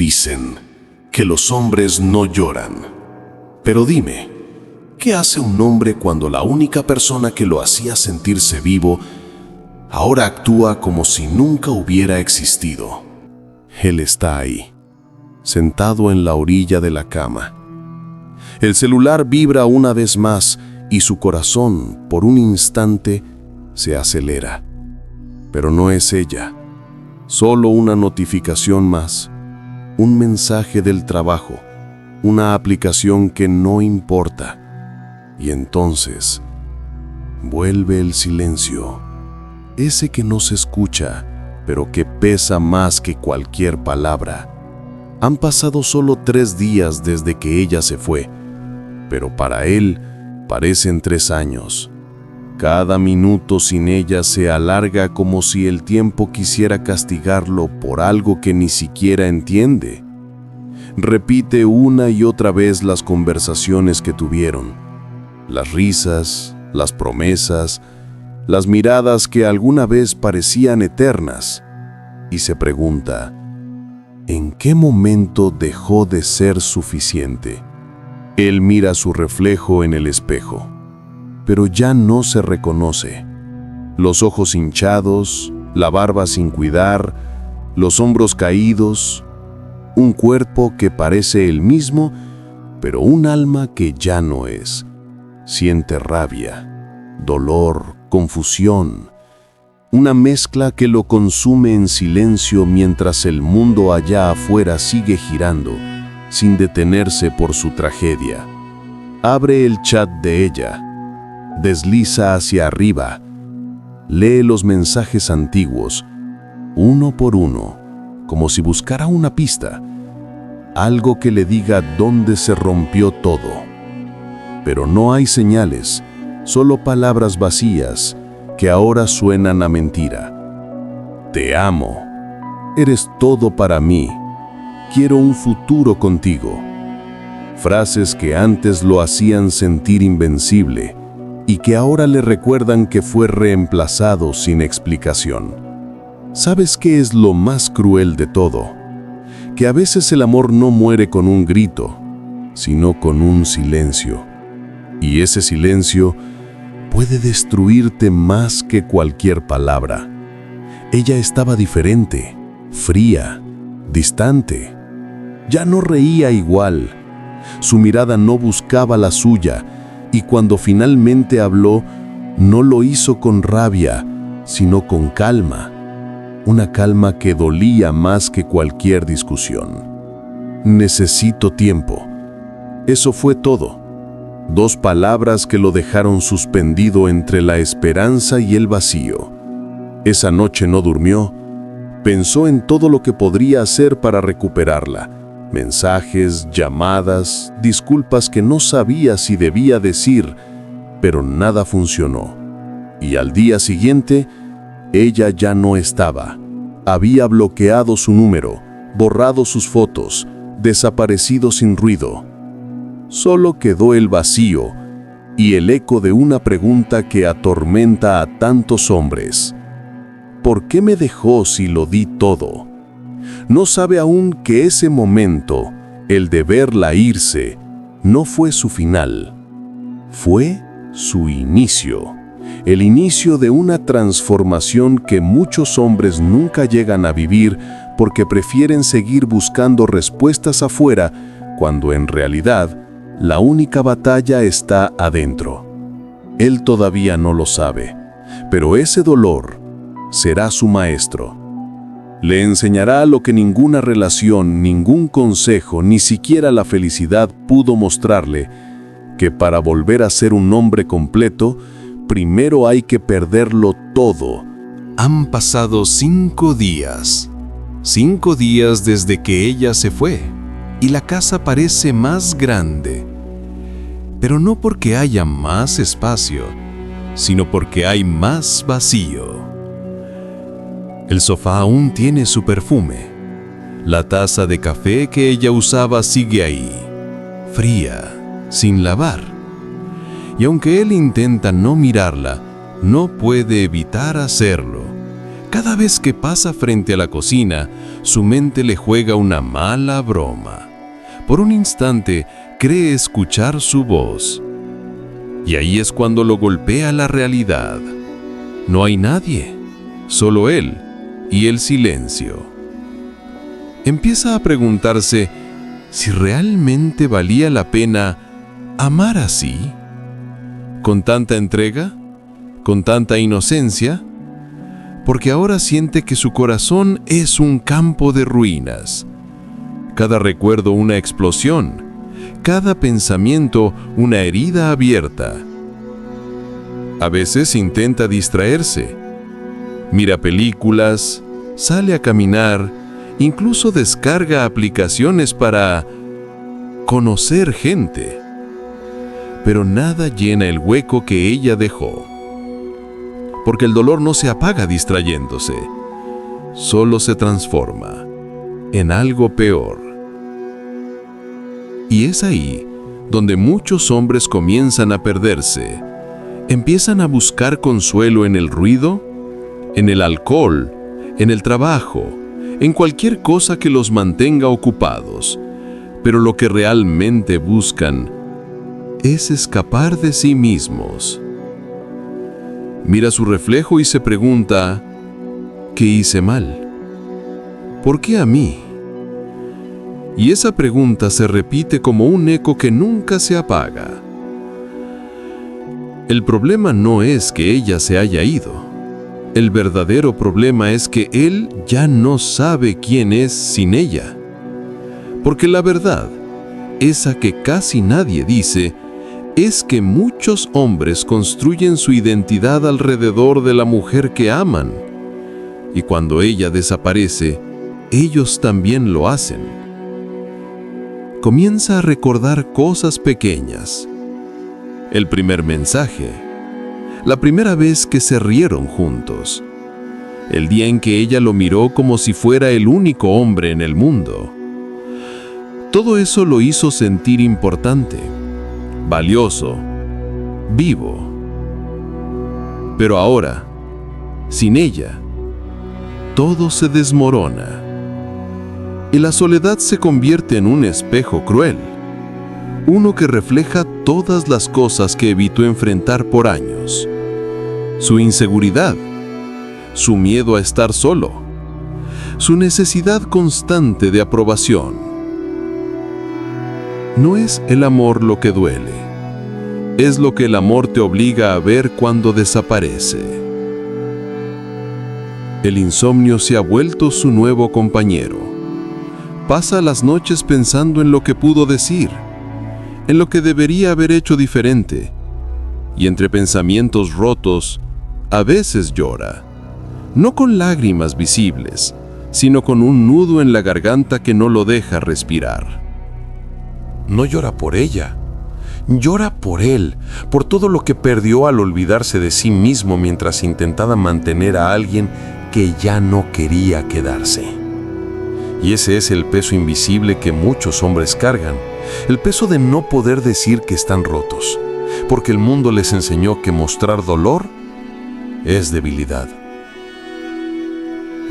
Dicen que los hombres no lloran. Pero dime, ¿qué hace un hombre cuando la única persona que lo hacía sentirse vivo ahora actúa como si nunca hubiera existido? Él está ahí, sentado en la orilla de la cama. El celular vibra una vez más y su corazón, por un instante, se acelera. Pero no es ella, solo una notificación más, un mensaje del trabajo, una aplicación que no importa. Y entonces vuelve el silencio, ese que no se escucha, pero que pesa más que cualquier palabra. Han pasado solo 3 días desde que ella se fue, pero para él parecen 3 años. Cada minuto sin ella se alarga como si el tiempo quisiera castigarlo por algo que ni siquiera entiende. Repite una y otra vez las conversaciones que tuvieron, las risas, las promesas, las miradas que alguna vez parecían eternas, y se pregunta, ¿en qué momento dejó de ser suficiente? Él mira su reflejo en el espejo, pero ya no se reconoce. Los ojos hinchados, la barba sin cuidar, los hombros caídos, un cuerpo que parece el mismo, pero un alma que ya no es. Siente rabia, dolor, confusión, una mezcla que lo consume en silencio mientras el mundo allá afuera sigue girando, sin detenerse por su tragedia. Abre el chat de ella, desliza hacia arriba, lee los mensajes antiguos, uno por uno, como si buscara una pista, algo que le diga dónde se rompió todo. Pero no hay señales, solo palabras vacías que ahora suenan a mentira. Te amo, eres todo para mí, quiero un futuro contigo. Frases que antes lo hacían sentir invencible y que ahora le recuerdan que fue reemplazado sin explicación. ¿Sabes qué es lo más cruel de todo? Que a veces el amor no muere con un grito, sino con un silencio. Y ese silencio puede destruirte más que cualquier palabra. Ella estaba diferente, fría, distante. Ya no reía igual. Su mirada no buscaba la suya, y cuando finalmente habló, no lo hizo con rabia, sino con calma. Una calma que dolía más que cualquier discusión. Necesito tiempo. Eso fue todo. 2 palabras que lo dejaron suspendido entre la esperanza y el vacío. Esa noche no durmió. Pensó en todo lo que podría hacer para recuperarla. Mensajes, llamadas, disculpas que no sabía si debía decir, pero nada funcionó. Y al día siguiente, ella ya no estaba. Había bloqueado su número, borrado sus fotos, desaparecido sin ruido. Solo quedó el vacío y el eco de una pregunta que atormenta a tantos hombres. ¿Por qué me dejó si lo di todo? No sabe aún que ese momento, el de verla irse, no fue su final. Fue su inicio. El inicio de una transformación que muchos hombres nunca llegan a vivir porque prefieren seguir buscando respuestas afuera cuando en realidad la única batalla está adentro. Él todavía no lo sabe, pero ese dolor será su maestro. Le enseñará lo que ninguna relación, ningún consejo, ni siquiera la felicidad pudo mostrarle, que para volver a ser un hombre completo, primero hay que perderlo todo. Han pasado 5 días. 5 días desde que ella se fue, y la casa parece más grande. Pero no porque haya más espacio, sino porque hay más vacío. El sofá aún tiene su perfume. La taza de café que ella usaba sigue ahí, fría, sin lavar. Y aunque él intenta no mirarla, no puede evitar hacerlo. Cada vez que pasa frente a la cocina, su mente le juega una mala broma. Por un instante, cree escuchar su voz. Y ahí es cuando lo golpea la realidad. No hay nadie, solo él y el silencio. Empieza a preguntarse si realmente valía la pena amar así, con tanta entrega, con tanta inocencia, porque ahora siente que su corazón es un campo de ruinas. Cada recuerdo una explosión, cada pensamiento una herida abierta. A veces intenta distraerse, mira películas, sale a caminar, incluso descarga aplicaciones para conocer gente. Pero nada llena el hueco que ella dejó. Porque el dolor no se apaga distrayéndose, solo se transforma en algo peor. Y es ahí donde muchos hombres comienzan a perderse. Empiezan a buscar consuelo en el ruido, en el alcohol, en el trabajo, en cualquier cosa que los mantenga ocupados. Pero lo que realmente buscan es escapar de sí mismos. Mira su reflejo y se pregunta, ¿qué hice mal? ¿Por qué a mí? Y esa pregunta se repite como un eco que nunca se apaga. El problema no es que ella se haya ido. El verdadero problema es que él ya no sabe quién es sin ella. Porque la verdad, esa que casi nadie dice, es que muchos hombres construyen su identidad alrededor de la mujer que aman. Y cuando ella desaparece, ellos también lo hacen. Comienza a recordar cosas pequeñas. El primer mensaje, la primera vez que se rieron juntos, el día en que ella lo miró como si fuera el único hombre en el mundo. Todo eso lo hizo sentir importante, valioso, vivo. Pero ahora, sin ella, todo se desmorona. Y la soledad se convierte en un espejo cruel, uno que refleja todas las cosas que evitó enfrentar por años. Su inseguridad, su miedo a estar solo, su necesidad constante de aprobación. No es el amor lo que duele, es lo que el amor te obliga a ver cuando desaparece. El insomnio se ha vuelto su nuevo compañero. Pasa las noches pensando en lo que pudo decir, en lo que debería haber hecho diferente, y entre pensamientos rotos, a veces llora, no con lágrimas visibles, sino con un nudo en la garganta que no lo deja respirar. No llora por ella, llora por él, por todo lo que perdió al olvidarse de sí mismo mientras intentaba mantener a alguien que ya no quería quedarse. Y ese es el peso invisible que muchos hombres cargan, el peso de no poder decir que están rotos, porque el mundo les enseñó que mostrar dolor es debilidad.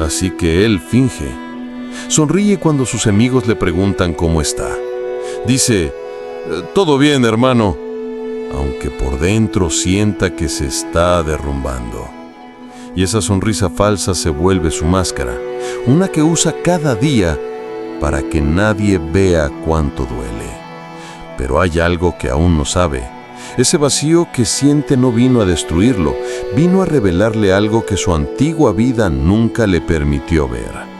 Así que él finge, sonríe cuando sus amigos le preguntan cómo está. Dice, todo bien, hermano, aunque por dentro sienta que se está derrumbando. Y esa sonrisa falsa se vuelve su máscara, una que usa cada día para que nadie vea cuánto duele. Pero hay algo que aún no sabe. Ese vacío que siente no vino a destruirlo, vino a revelarle algo que su antigua vida nunca le permitió ver.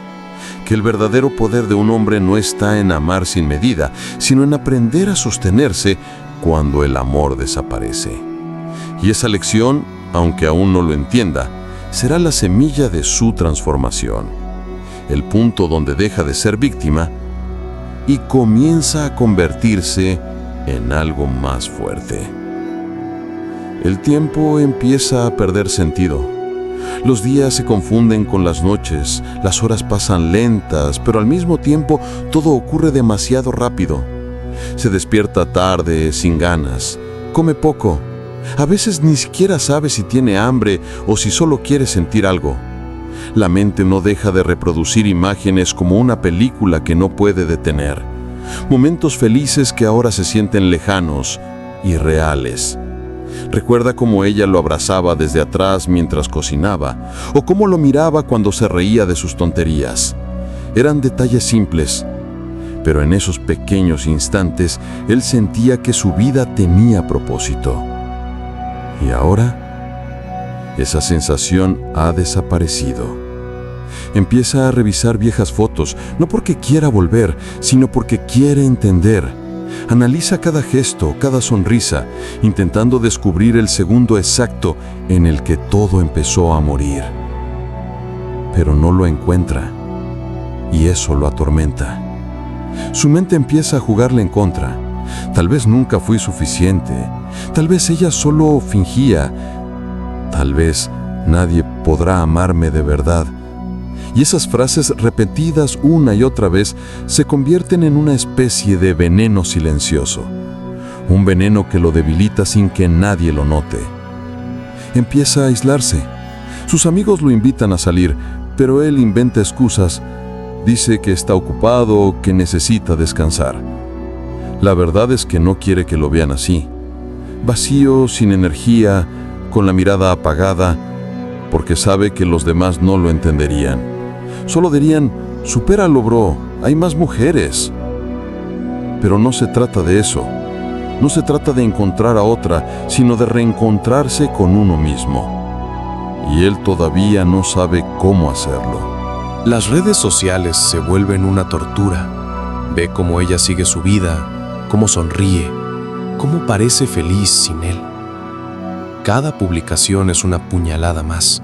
Que el verdadero poder de un hombre no está en amar sin medida, sino en aprender a sostenerse cuando el amor desaparece. Y esa lección, aunque aún no lo entienda, será la semilla de su transformación, el punto donde deja de ser víctima y comienza a convertirse en algo más fuerte. El tiempo empieza a perder sentido. Los días se confunden con las noches, las horas pasan lentas, pero al mismo tiempo todo ocurre demasiado rápido. Se despierta tarde, sin ganas, come poco. A veces ni siquiera sabe si tiene hambre o si solo quiere sentir algo. La mente no deja de reproducir imágenes como una película que no puede detener. Momentos felices que ahora se sienten lejanos y reales. Recuerda cómo ella lo abrazaba desde atrás mientras cocinaba, o cómo lo miraba cuando se reía de sus tonterías. Eran detalles simples, pero en esos pequeños instantes él sentía que su vida tenía propósito. Y ahora, esa sensación ha desaparecido. Empieza a revisar viejas fotos, no porque quiera volver, sino porque quiere entender. Analiza cada gesto, cada sonrisa, intentando descubrir el segundo exacto en el que todo empezó a morir. Pero no lo encuentra, y eso lo atormenta. Su mente empieza a jugarle en contra. Tal vez nunca fui suficiente, tal vez ella solo fingía, tal vez nadie podrá amarme de verdad. Y esas frases repetidas una y otra vez se convierten en una especie de veneno silencioso. Un veneno que lo debilita sin que nadie lo note. Empieza a aislarse. Sus amigos lo invitan a salir, pero él inventa excusas. Dice que está ocupado, que necesita descansar. La verdad es que no quiere que lo vean así. Vacío, sin energía, con la mirada apagada, porque sabe que los demás no lo entenderían. Solo dirían, supéralo, bro, hay más mujeres. Pero no se trata de eso. No se trata de encontrar a otra, sino de reencontrarse con uno mismo. Y él todavía no sabe cómo hacerlo. Las redes sociales se vuelven una tortura. Ve cómo ella sigue su vida, cómo sonríe, cómo parece feliz sin él. Cada publicación es una puñalada más.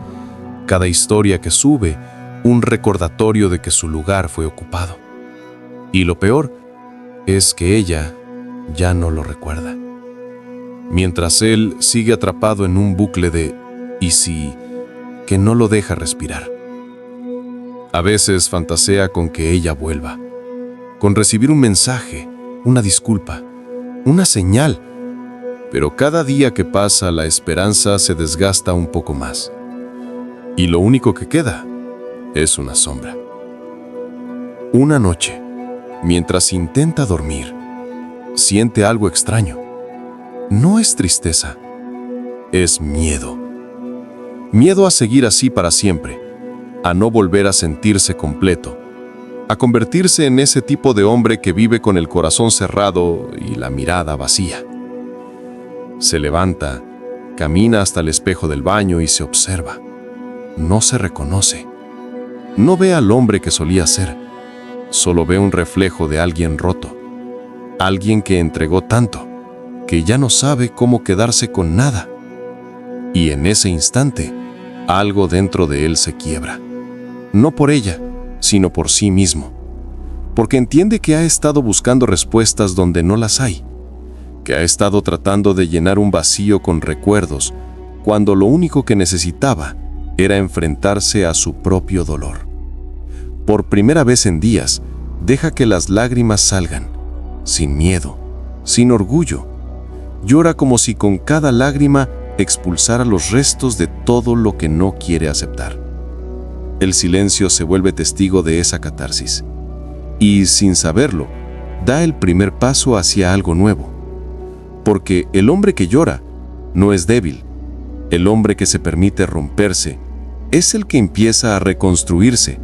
Cada historia que sube, un recordatorio de que su lugar fue ocupado. Y lo peor es que ella ya no lo recuerda. Mientras él sigue atrapado en un bucle de «y si» que no lo deja respirar. A veces fantasea con que ella vuelva, con recibir un mensaje, una disculpa, una señal, pero cada día que pasa la esperanza se desgasta un poco más. Y lo único que queda es una sombra. Una noche, mientras intenta dormir, siente algo extraño. No es tristeza, es miedo. Miedo a seguir así para siempre, a no volver a sentirse completo, a convertirse en ese tipo de hombre que vive con el corazón cerrado y la mirada vacía. Se levanta, camina hasta el espejo del baño y se observa. No se reconoce. No ve al hombre que solía ser. Solo ve un reflejo de alguien roto. Alguien que entregó tanto, que ya no sabe cómo quedarse con nada. Y en ese instante, algo dentro de él se quiebra. No por ella, sino por sí mismo. Porque entiende que ha estado buscando respuestas donde no las hay. Que ha estado tratando de llenar un vacío con recuerdos, cuando lo único que necesitaba era enfrentarse a su propio dolor. Por primera vez en días, deja que las lágrimas salgan, sin miedo, sin orgullo. Llora como si con cada lágrima expulsara los restos de todo lo que no quiere aceptar. El silencio se vuelve testigo de esa catarsis. Y, sin saberlo, da el primer paso hacia algo nuevo. Porque el hombre que llora no es débil. El hombre que se permite romperse es el que empieza a reconstruirse.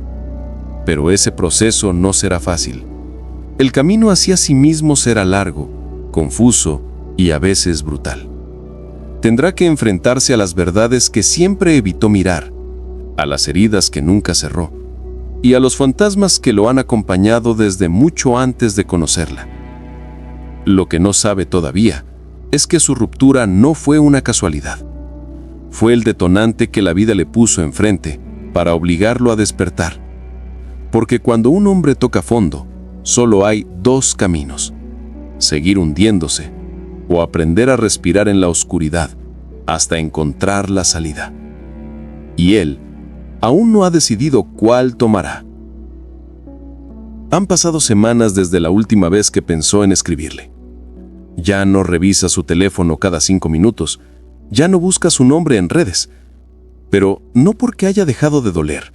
Pero ese proceso no será fácil. El camino hacia sí mismo será largo, confuso y a veces brutal. Tendrá que enfrentarse a las verdades que siempre evitó mirar, a las heridas que nunca cerró, y a los fantasmas que lo han acompañado desde mucho antes de conocerla. Lo que no sabe todavía es que su ruptura no fue una casualidad. Fue el detonante que la vida le puso enfrente para obligarlo a despertar. Porque cuando un hombre toca fondo, solo hay dos caminos: seguir hundiéndose o aprender a respirar en la oscuridad hasta encontrar la salida. Y él aún no ha decidido cuál tomará. Han pasado semanas desde la última vez que pensó en escribirle. Ya no revisa su teléfono cada 5 minutos, ya no busca su nombre en redes, pero no porque haya dejado de doler,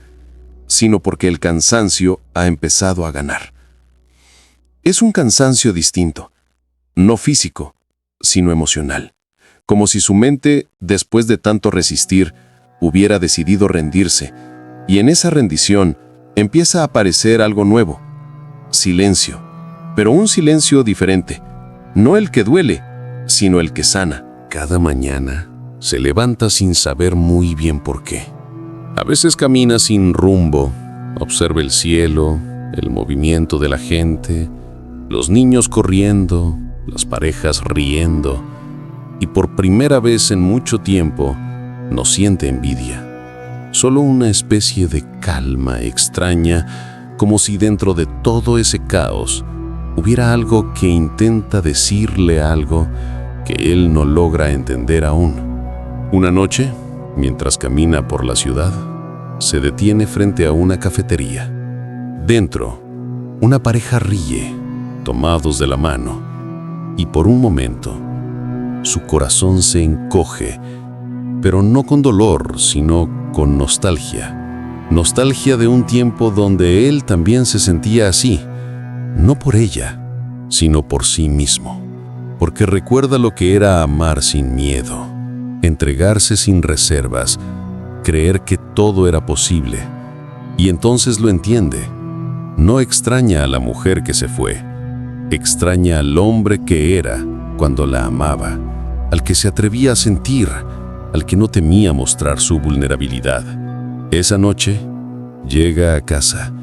sino porque el cansancio ha empezado a ganar. Es un cansancio distinto, no físico, sino emocional, como si su mente, después de tanto resistir, hubiera decidido rendirse, y en esa rendición empieza a aparecer algo nuevo, silencio, pero un silencio diferente, no el que duele, sino el que sana. Cada mañana se levanta sin saber muy bien por qué. A veces camina sin rumbo, observa el cielo, el movimiento de la gente, los niños corriendo, las parejas riendo, y por primera vez en mucho tiempo no siente envidia, solo una especie de calma extraña, como si dentro de todo ese caos hubiera algo que intenta decirle algo que él no logra entender aún. Una noche, mientras camina por la ciudad, se detiene frente a una cafetería. Dentro, una pareja ríe, tomados de la mano, y por un momento, su corazón se encoge, pero no con dolor, sino con nostalgia. Nostalgia de un tiempo donde él también se sentía así, no por ella, sino por sí mismo, porque recuerda lo que era amar sin miedo, entregarse sin reservas, creer que todo era posible, y entonces lo entiende. No extraña a la mujer que se fue, extraña al hombre que era cuando la amaba, al que se atrevía a sentir, al que no temía mostrar su vulnerabilidad. Esa noche llega a casa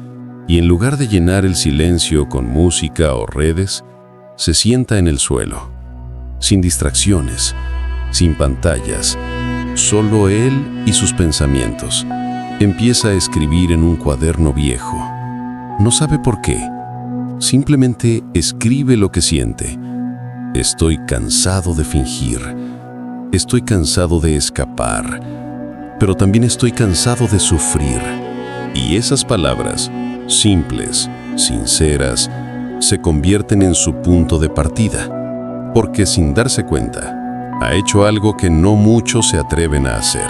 y en lugar de llenar el silencio con música o redes, se sienta en el suelo, sin distracciones, sin pantallas, solo él y sus pensamientos. Empieza a escribir en un cuaderno viejo. No sabe por qué, simplemente escribe lo que siente. Estoy cansado de fingir, estoy cansado de escapar, pero también estoy cansado de sufrir. Y esas palabras, simples, sinceras, se convierten en su punto de partida, porque sin darse cuenta, ha hecho algo que no muchos se atreven a hacer.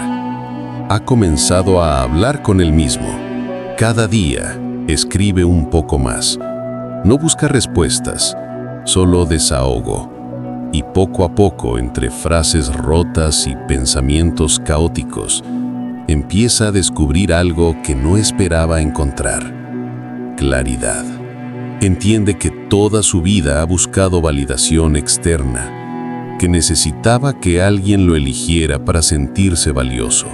Ha comenzado a hablar con él mismo. Cada día escribe un poco más. No busca respuestas, solo desahogo. Y poco a poco, entre frases rotas y pensamientos caóticos, empieza a descubrir algo que no esperaba encontrar: claridad. Entiende que toda su vida ha buscado validación externa, que necesitaba que alguien lo eligiera para sentirse valioso,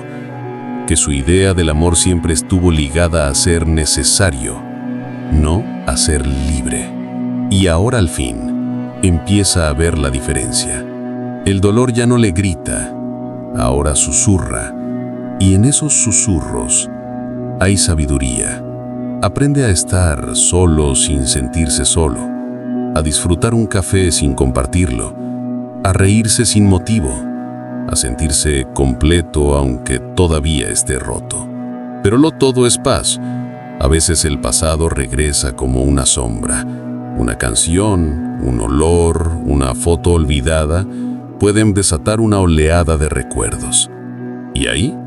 que su idea del amor siempre estuvo ligada a ser necesario, no a ser libre. Y ahora al fin empieza a ver la diferencia. El dolor ya no le grita, ahora susurra, y en esos susurros hay sabiduría. Aprende a estar solo sin sentirse solo, a disfrutar un café sin compartirlo, a reírse sin motivo, a sentirse completo aunque todavía esté roto. Pero no todo es paz. A veces el pasado regresa como una sombra. Una canción, un olor, una foto olvidada pueden desatar una oleada de recuerdos. Y ahí,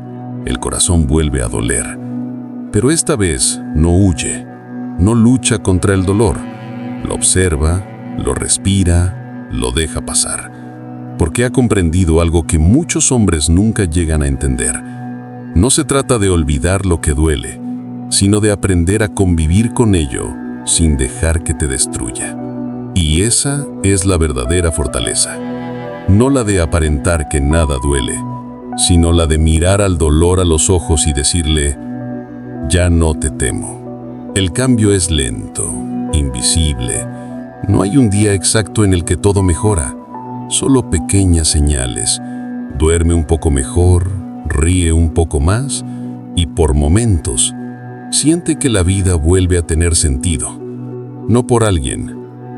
el corazón vuelve a doler. Pero esta vez no huye, no lucha contra el dolor. Lo observa, lo respira, lo deja pasar. Porque ha comprendido algo que muchos hombres nunca llegan a entender. No se trata de olvidar lo que duele, sino de aprender a convivir con ello sin dejar que te destruya. Y esa es la verdadera fortaleza. No la de aparentar que nada duele, sino la de mirar al dolor a los ojos y decirle: ya no te temo. El cambio es lento, invisible. No hay un día exacto en el que todo mejora, solo pequeñas señales. Duerme un poco mejor, ríe un poco más y por momentos siente que la vida vuelve a tener sentido, no por alguien,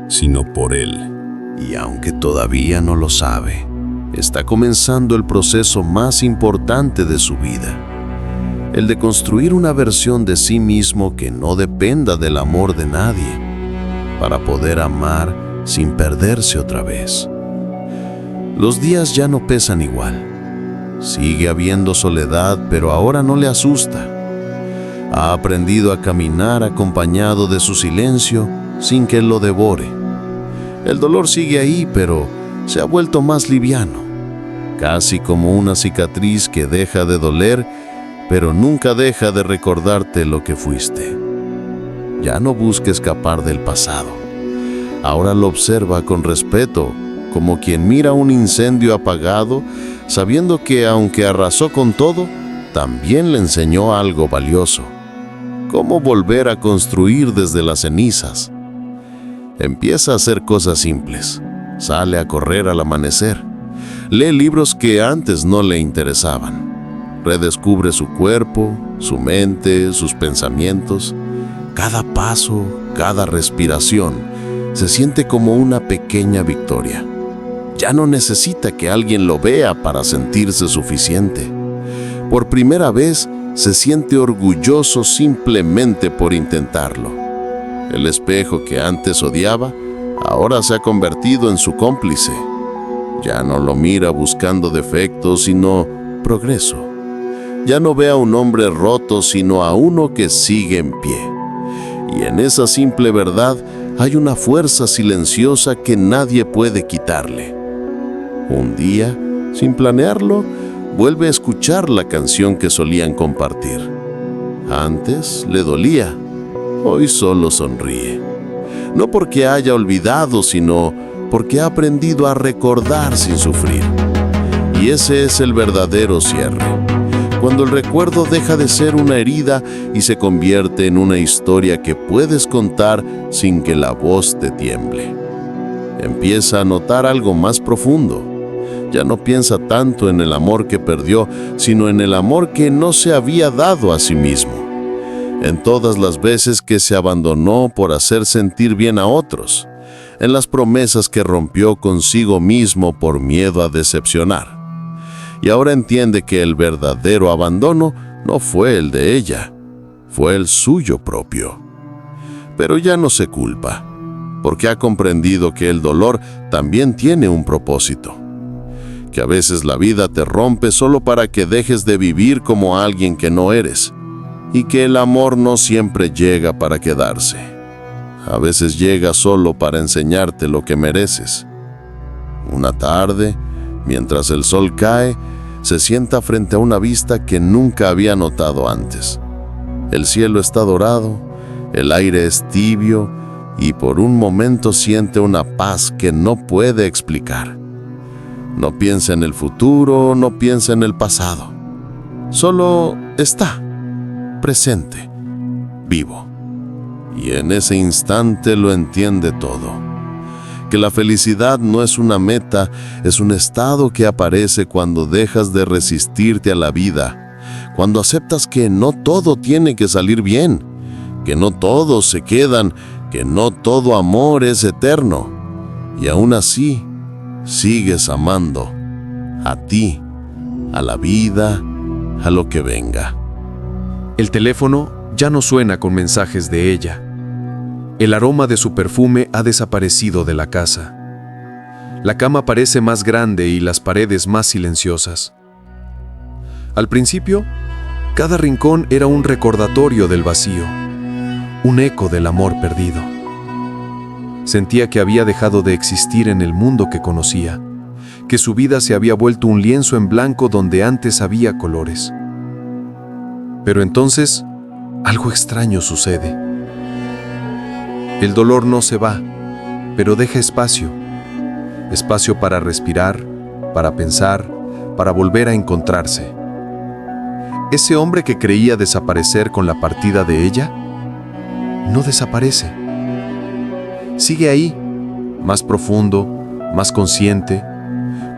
sino por él. Y aunque todavía no lo sabe, está comenzando el proceso más importante de su vida, el de construir una versión de sí mismo que no dependa del amor de nadie, para poder amar sin perderse otra vez. Los días ya no pesan igual. Sigue habiendo soledad, pero ahora no le asusta. Ha aprendido a caminar acompañado de su silencio sin que lo devore. El dolor sigue ahí, pero se ha vuelto más liviano, casi como una cicatriz que deja de doler, pero nunca deja de recordarte lo que fuiste. Ya no busca escapar del pasado. Ahora lo observa con respeto, como quien mira un incendio apagado, sabiendo que aunque arrasó con todo, también le enseñó algo valioso. Cómo volver a construir desde las cenizas. Empieza a hacer cosas simples. Sale a correr al amanecer. Lee libros que antes no le interesaban. Redescubre su cuerpo, su mente, sus pensamientos. Cada paso, cada respiración, se siente como una pequeña victoria. Ya no necesita que alguien lo vea para sentirse suficiente. Por primera vez, se siente orgulloso simplemente por intentarlo. El espejo que antes odiaba, ahora se ha convertido en su cómplice. Ya no lo mira buscando defectos, sino progreso. Ya no ve a un hombre roto, sino a uno que sigue en pie. Y en esa simple verdad hay una fuerza silenciosa que nadie puede quitarle. Un día, sin planearlo, vuelve a escuchar la canción que solían compartir. Antes le dolía, hoy solo sonríe. No porque haya olvidado, sino porque ha aprendido a recordar sin sufrir. Y ese es el verdadero cierre. Cuando el recuerdo deja de ser una herida y se convierte en una historia que puedes contar sin que la voz te tiemble. Empieza a notar algo más profundo. Ya no piensa tanto en el amor que perdió, sino en el amor que no se había dado a sí mismo. En todas las veces que se abandonó por hacer sentir bien a otros. En las promesas que rompió consigo mismo por miedo a decepcionar. Y ahora entiende que el verdadero abandono no fue el de ella, fue el suyo propio. Pero ya no se culpa, porque ha comprendido que el dolor también tiene un propósito. Que a veces la vida te rompe solo para que dejes de vivir como alguien que no eres, y que el amor no siempre llega para quedarse. A veces llega solo para enseñarte lo que mereces. Una tarde, mientras el sol cae, se sienta frente a una vista que nunca había notado antes. El cielo está dorado, el aire es tibio y por un momento siente una paz que no puede explicar. No piensa en el futuro, no piensa en el pasado. Solo está, presente, vivo. Y en ese instante lo entiende todo. Que la felicidad no es una meta, es un estado que aparece cuando dejas de resistirte a la vida, cuando aceptas que no todo tiene que salir bien, que no todos se quedan, que no todo amor es eterno, y aún así sigues amando a ti, a la vida, a lo que venga. El teléfono ya no suena con mensajes de ella. El aroma de su perfume ha desaparecido de la casa. La cama parece más grande y las paredes más silenciosas. Al principio, cada rincón era un recordatorio del vacío, un eco del amor perdido. Sentía que había dejado de existir en el mundo que conocía, que su vida se había vuelto un lienzo en blanco donde antes había colores. Pero entonces, algo extraño sucede. El dolor no se va, pero deja espacio. Espacio para respirar, para pensar, para volver a encontrarse. Ese hombre que creía desaparecer con la partida de ella, no desaparece. Sigue ahí, más profundo, más consciente,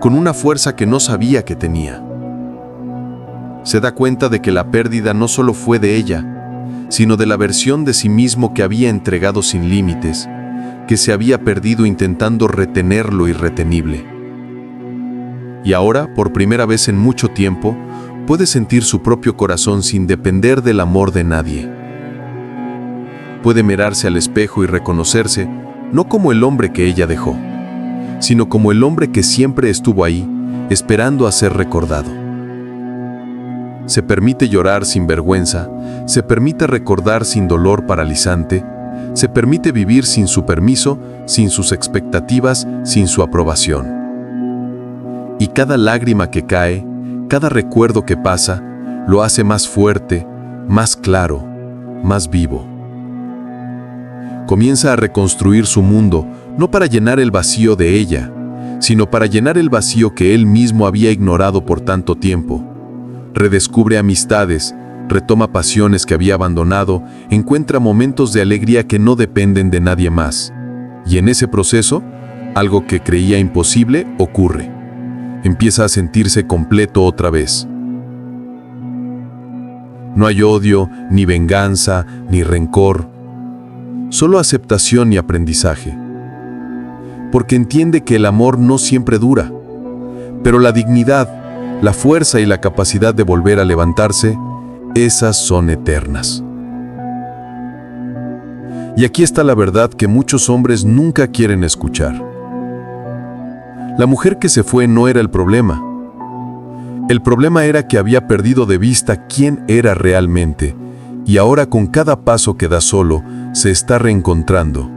con una fuerza que no sabía que tenía. Se da cuenta de que la pérdida no solo fue de ella, sino de la versión de sí mismo que había entregado sin límites, que se había perdido intentando retener lo irretenible. Y ahora, por primera vez en mucho tiempo, puede sentir su propio corazón sin depender del amor de nadie. Puede mirarse al espejo y reconocerse, no como el hombre que ella dejó, sino como el hombre que siempre estuvo ahí, esperando a ser recordado. se permite llorar sin vergüenza, se permite recordar sin dolor paralizante, se permite vivir sin su permiso, sin sus expectativas, sin su aprobación. Y cada lágrima que cae, cada recuerdo que pasa, lo hace más fuerte, más claro, más vivo. Comienza a reconstruir su mundo, no para llenar el vacío de ella, sino para llenar el vacío que él mismo había ignorado por tanto tiempo. Redescubre amistades, retoma pasiones que había abandonado, encuentra momentos de alegría que no dependen de nadie más. Y en ese proceso, algo que creía imposible ocurre. Empieza a sentirse completo otra vez. No hay odio, ni venganza, ni rencor, solo aceptación y aprendizaje. Porque entiende que el amor no siempre dura, pero la dignidad, la fuerza y la capacidad de volver a levantarse, esas son eternas. Y aquí está la verdad que muchos hombres nunca quieren escuchar. La mujer que se fue no era el problema. El problema era que había perdido de vista quién era realmente, y ahora con cada paso que da solo, se está reencontrando.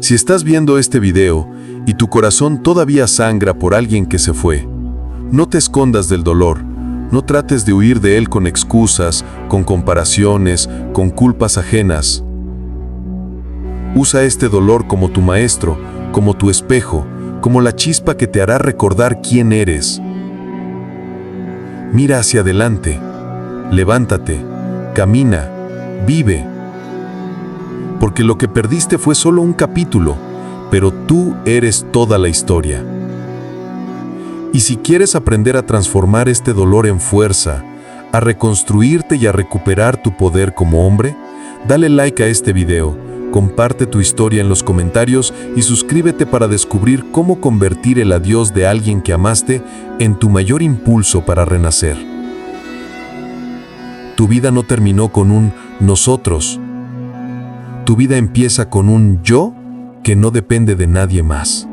Si estás viendo este video y tu corazón todavía sangra por alguien que se fue, no te escondas del dolor, no trates de huir de él con excusas, con comparaciones, con culpas ajenas. Usa este dolor como tu maestro, como tu espejo, como la chispa que te hará recordar quién eres. Mira hacia adelante, levántate, camina, vive. Porque lo que perdiste fue solo un capítulo, pero tú eres toda la historia. Y si quieres aprender a transformar este dolor en fuerza, a reconstruirte y a recuperar tu poder como hombre, dale like a este video, comparte tu historia en los comentarios y suscríbete para descubrir cómo convertir el adiós de alguien que amaste en tu mayor impulso para renacer. Tu vida no terminó con un nosotros. Tu vida empieza con un yo que no depende de nadie más.